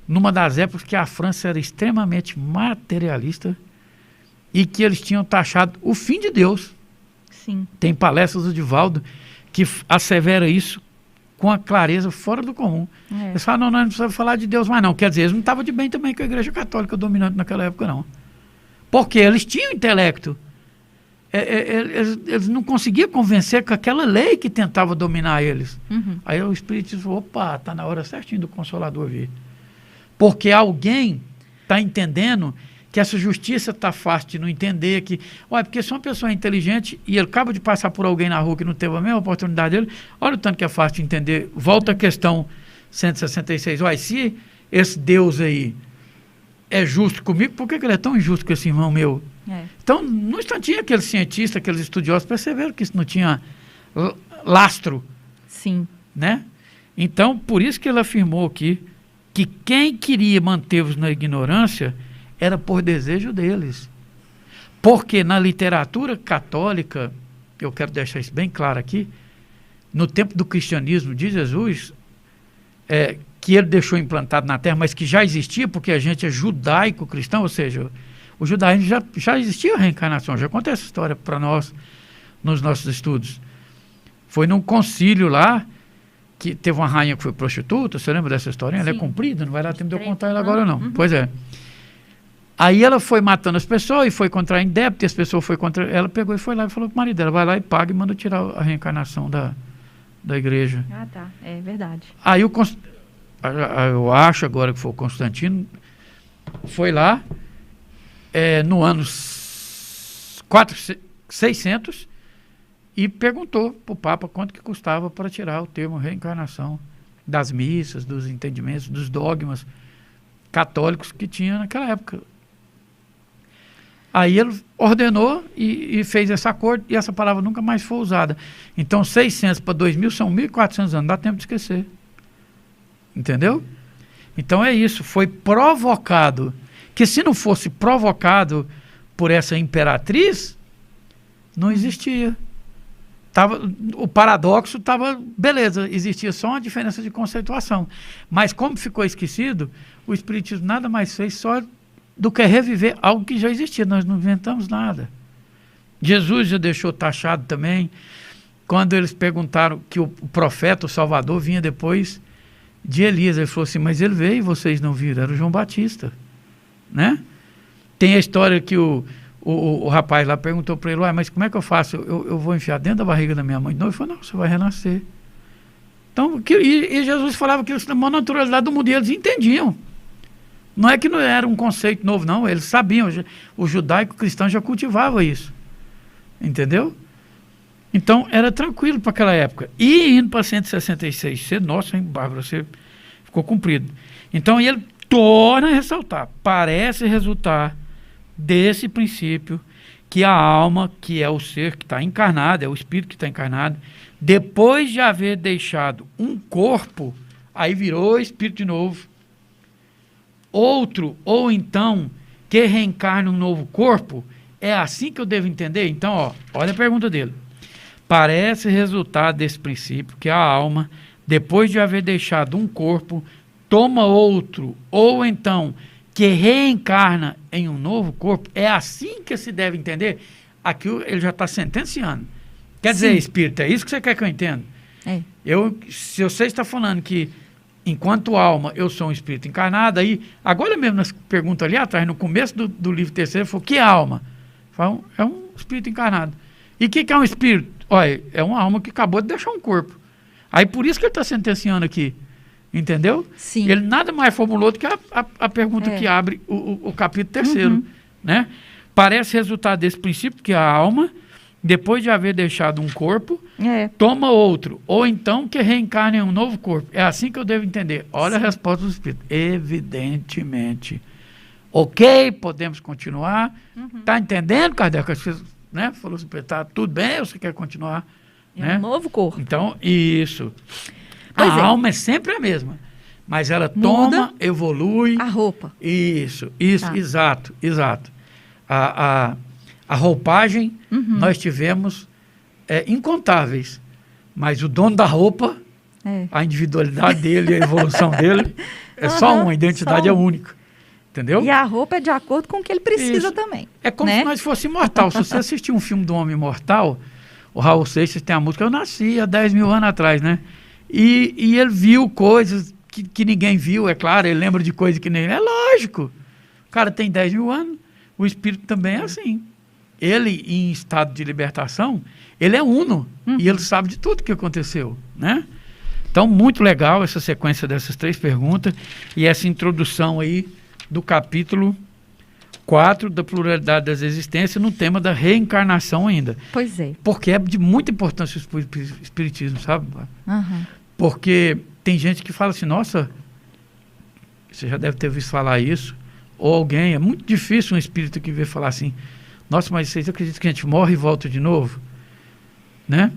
Speaker 2: numa das épocas que a França era extremamente materialista e que eles tinham taxado o fim de Deus.
Speaker 1: Sim.
Speaker 2: Tem palestras do Divaldo que assevera isso com a clareza fora do comum. Eles falam, não, nós não precisamos falar de Deus mais não. Quer dizer, eles não estavam de bem também com a Igreja Católica dominante naquela época, não. Porque eles tinham intelecto. Eles não conseguiam convencer com aquela lei que tentava dominar eles. Aí o Espiritismo falou, opa, está na hora certinho do Consolador vir. Porque alguém está entendendo que essa justiça está fácil de não entender, porque se uma pessoa é inteligente e ele acaba de passar por alguém na rua que não teve a mesma oportunidade dele, olha o tanto que é fácil de entender. Volta à questão 166. Se esse Deus aí é justo comigo, por que ele é tão injusto com esse irmão meu? Então, no instantinho, aqueles cientistas, aqueles estudiosos perceberam que isso não tinha lastro.
Speaker 1: Sim.
Speaker 2: Né? Então, por isso que ele afirmou aqui que quem queria mantê-los na ignorância era por desejo deles. Porque na literatura católica, eu quero deixar isso bem claro aqui, no tempo do cristianismo de Jesus, que ele deixou implantado na Terra, mas que já existia, porque a gente é judaico-cristão, ou seja, o judaísmo já existia a reencarnação, já conta essa história para nós nos nossos estudos. Foi num concílio lá, que teve uma rainha que foi prostituta, você lembra dessa história? Ela é comprida, não vai dar tempo de eu contar ela agora não. Pois é. Aí ela foi matando as pessoas e foi contraindo débito, e as pessoas foi contra... Ela pegou e foi lá e falou pro marido dela, vai lá e paga e manda tirar a reencarnação da igreja.
Speaker 1: Ah, tá. É verdade.
Speaker 2: Aí eu acho agora que foi o Constantino, foi lá, no ano 600, e perguntou para o Papa quanto que custava para tirar o termo reencarnação das missas, dos entendimentos, dos dogmas católicos que tinha naquela época. Aí ele ordenou e fez esse acordo, e essa palavra nunca mais foi usada. Então 600 para 2000 são 1400 anos, dá tempo de esquecer. Entendeu? Então é isso, foi provocado, que se não fosse provocado por essa imperatriz, não existia. O paradoxo estava, beleza, existia só uma diferença de conceituação. Mas como ficou esquecido, o Espiritismo nada mais fez só do que reviver algo que já existia. Nós não inventamos nada. Jesus já deixou taxado também, quando eles perguntaram que o profeta, o Salvador, vinha depois de Elias. Ele falou assim, mas ele veio e vocês não viram, era o João Batista. Né? Tem a história que o rapaz lá perguntou para ele, mas como é que eu faço? Eu vou enfiar dentro da barriga da minha mãe de novo? Ele falou, não, você vai renascer. Então, e Jesus falava que isso na maior naturalidade do mundo, e eles entendiam. Não é que não era um conceito novo, não. Eles sabiam, o judaico-cristão já cultivava isso. Entendeu? Então, era tranquilo para aquela época. E indo para 166C, nossa, hein, Bárbara, você ficou cumprido. Então, ele torna a ressaltar, parece resultar desse princípio que a alma, que é o ser que está encarnado, é o espírito que está encarnado, depois de haver deixado um corpo, aí virou espírito de novo, outro, ou então, que reencarna um novo corpo, é assim que eu devo entender? Então, ó, olha a pergunta dele. Parece resultar desse princípio que a alma, depois de haver deixado um corpo, toma outro, ou então que reencarna em um novo corpo. É assim que se deve entender? Aqui ele já está sentenciando. Quer dizer, espírito, é isso que você quer que eu entenda?
Speaker 1: É.
Speaker 2: Se você está falando que, enquanto alma, eu sou um espírito encarnado, aí, agora mesmo nas perguntas ali atrás, no começo do livro terceiro, ele falou, que é alma? Falou, é um espírito encarnado. E o que é um espírito? Olha, é uma alma que acabou de deixar um corpo. Aí por isso que ele está sentenciando aqui. Entendeu?
Speaker 1: Sim.
Speaker 2: Ele nada mais formulou do que a pergunta que abre o capítulo terceiro. Né? Parece resultar desse princípio que a alma, depois de haver deixado um corpo, toma outro. Ou então que reencarna em um novo corpo. É assim que eu devo entender. Olha a resposta do Espírito. Evidentemente. Ok, podemos continuar. Está entendendo, Kardec? Né? Falou assim, tá tudo bem, você quer continuar?
Speaker 1: É um novo corpo.
Speaker 2: Então, isso.
Speaker 1: Pois
Speaker 2: a alma é sempre a mesma, mas ela toma, evolui.
Speaker 1: A roupa.
Speaker 2: Isso, exato. A roupagem, nós tivemos incontáveis, mas o dono da roupa, a individualidade dele, a evolução dele, é só uma, a identidade é única. Entendeu?
Speaker 1: E a roupa é de acordo com o que ele precisa também.
Speaker 2: É como se nós fosse imortal. Se você assistir um filme do Homem Imortal, o Raul Seixas tem a música Eu Nasci há 10 mil anos atrás, né? E ele viu coisas que ninguém viu, é claro, ele lembra de coisas que ninguém... É lógico. O cara tem 10 mil anos, o espírito também é assim. Ele, em estado de libertação, ele é uno, e ele sabe de tudo que aconteceu, né? Então, muito legal essa sequência dessas 3 perguntas e essa introdução aí do capítulo 4 da pluralidade das existências no tema da reencarnação ainda.
Speaker 1: Pois é.
Speaker 2: Porque é de muita importância o espiritismo, sabe? Porque tem gente que fala assim, nossa, você já deve ter visto falar isso, ou alguém, é muito difícil um espírito que vê falar assim, nossa, mas vocês acreditam que a gente morre e volta de novo? Né?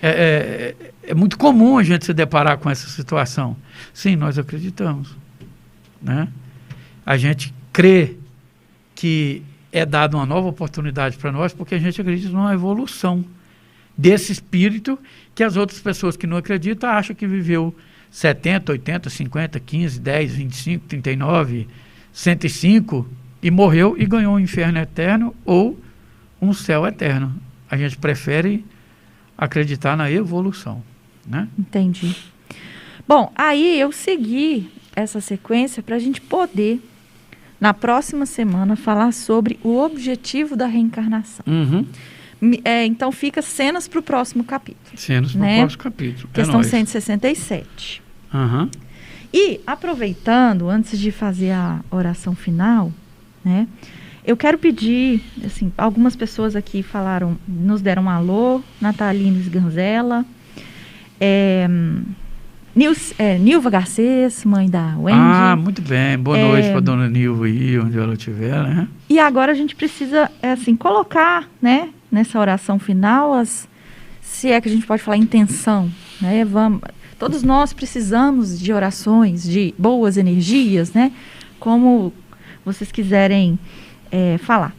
Speaker 2: É muito comum a gente se deparar com essa situação. Sim, nós acreditamos. Né? A gente crê que é dada uma nova oportunidade para nós porque a gente acredita numa evolução desse espírito que as outras pessoas que não acreditam acham que viveu 70, 80, 50, 15, 10, 25, 39, 105 e morreu e ganhou um inferno eterno ou um céu eterno. A gente prefere acreditar na evolução. Né?
Speaker 1: Entendi. Bom, aí eu segui essa sequência para a gente poder, na próxima semana, falar sobre o objetivo da reencarnação. Então, fica cenas para o próximo capítulo.
Speaker 2: Cenas para o próximo capítulo.
Speaker 1: Questão 167. E, aproveitando, antes de fazer a oração final, né, eu quero pedir, assim, algumas pessoas aqui falaram, nos deram um alô, Natalina Sganzella, Nilva Garcês, mãe da Wendy.
Speaker 2: Muito bem. Boa noite para a dona Nilva aí, onde ela estiver, né?
Speaker 1: E agora a gente precisa, colocar, né, nessa oração final, se é que a gente pode falar intenção, né? Todos nós precisamos de orações, de boas energias, né? Como vocês quiserem falar.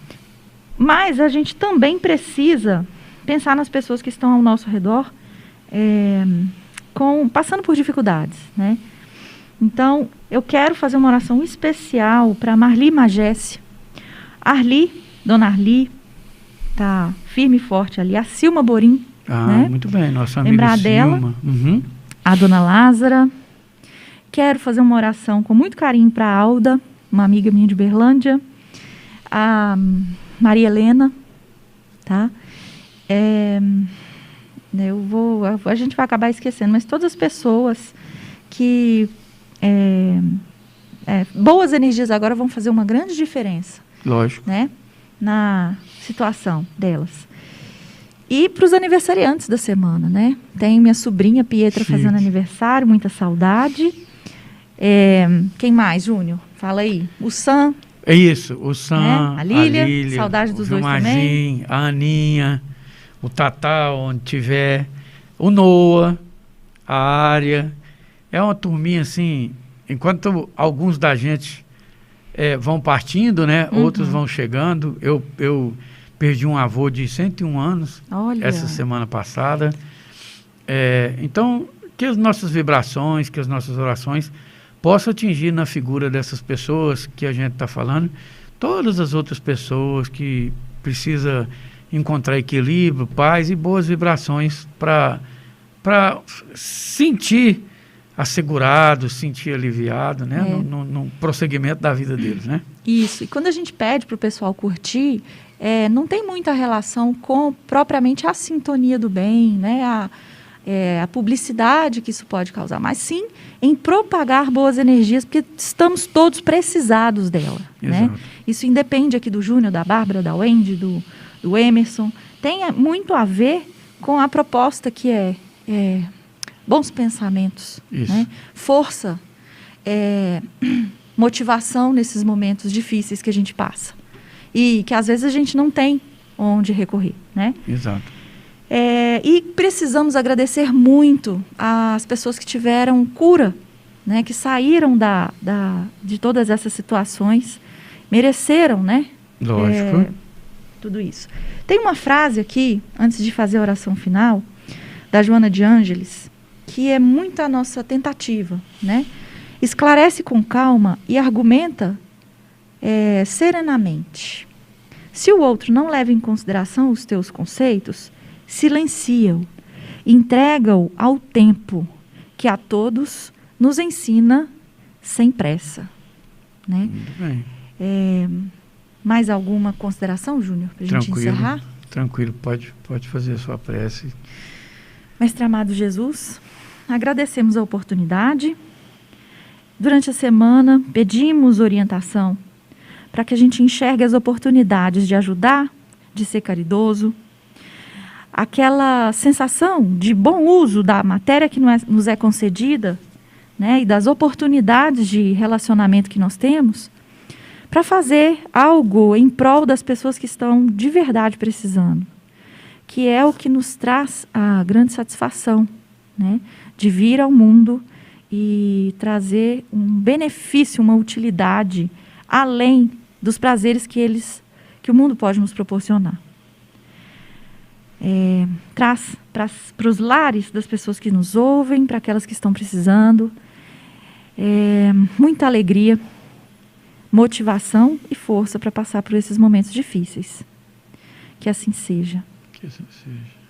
Speaker 1: Mas a gente também precisa pensar nas pessoas que estão ao nosso redor, passando por dificuldades, né? Então, eu quero fazer uma oração especial para Marli Magécia. Dona Arli, tá firme e forte ali. A Silma Borim, né?
Speaker 2: Muito bem, nossa amiga
Speaker 1: Lembrar
Speaker 2: Silma.
Speaker 1: Dela. A Dona Lázara. Quero fazer uma oração com muito carinho para a Alda, uma amiga minha de Berlândia. A Maria Helena, tá? A gente vai acabar esquecendo, mas todas as pessoas que boas energias agora vão fazer uma grande diferença.
Speaker 2: Lógico.
Speaker 1: Né? Na situação delas. E para os aniversariantes da semana, né? Tem minha sobrinha Pietra fazendo aniversário, muita saudade. Quem mais, Júnior? Fala aí. O Sam.
Speaker 2: É isso, o Sam,
Speaker 1: a Lília, saudade dos dois também.
Speaker 2: A Aninha, o Tatá, onde tiver, o Noah, a Área. É uma turminha assim, enquanto alguns da gente vão partindo, né? Outros vão chegando. Eu perdi um avô de 101 anos.
Speaker 1: Olha.
Speaker 2: Essa semana passada. Então, que as nossas vibrações, que as nossas orações possam atingir na figura dessas pessoas que a gente está falando, todas as outras pessoas que precisam encontrar equilíbrio, paz e boas vibrações para sentir assegurado, sentir aliviado, né? No prosseguimento da vida deles, né?
Speaker 1: Isso. E quando a gente pede para o pessoal curtir, não tem muita relação com propriamente a sintonia do bem, né? A publicidade que isso pode causar, mas sim em propagar boas energias, porque estamos todos precisados dela, né? Isso independe aqui do Júnior, da Bárbara, da Wendy, do Emerson. Tem muito a ver com a proposta que bons pensamentos, né? Força, motivação nesses momentos difíceis que a gente passa. E que às vezes a gente não tem onde recorrer, né?
Speaker 2: Exato.
Speaker 1: E precisamos agradecer muito às pessoas que tiveram cura, né? Que saíram de todas essas situações, mereceram, né?
Speaker 2: Lógico.
Speaker 1: Tudo isso. Tem uma frase aqui, antes de fazer a oração final, da Joana de Ângeles, que é muito a nossa tentativa, né? Esclarece com calma e argumenta serenamente. Se o outro não leva em consideração os teus conceitos, silencia-o, entrega-o ao tempo, que a todos nos ensina sem pressa. Né?
Speaker 2: Muito bem.
Speaker 1: Mais alguma consideração, Júnior, para a gente encerrar?
Speaker 2: Tranquilo, pode fazer a sua prece.
Speaker 1: Mestre amado Jesus, agradecemos a oportunidade. Durante a semana, pedimos orientação para que a gente enxergue as oportunidades de ajudar, de ser caridoso, aquela sensação de bom uso da matéria que nos é concedida, né, e das oportunidades de relacionamento que nós temos, para fazer algo em prol das pessoas que estão de verdade precisando, que é o que nos traz a grande satisfação, né, de vir ao mundo e trazer um benefício, uma utilidade, além dos prazeres que o mundo pode nos proporcionar. Traz para os lares das pessoas que nos ouvem, para aquelas que estão precisando, muita alegria, motivação e força para passar por esses momentos difíceis. Que assim seja.
Speaker 2: Que assim seja.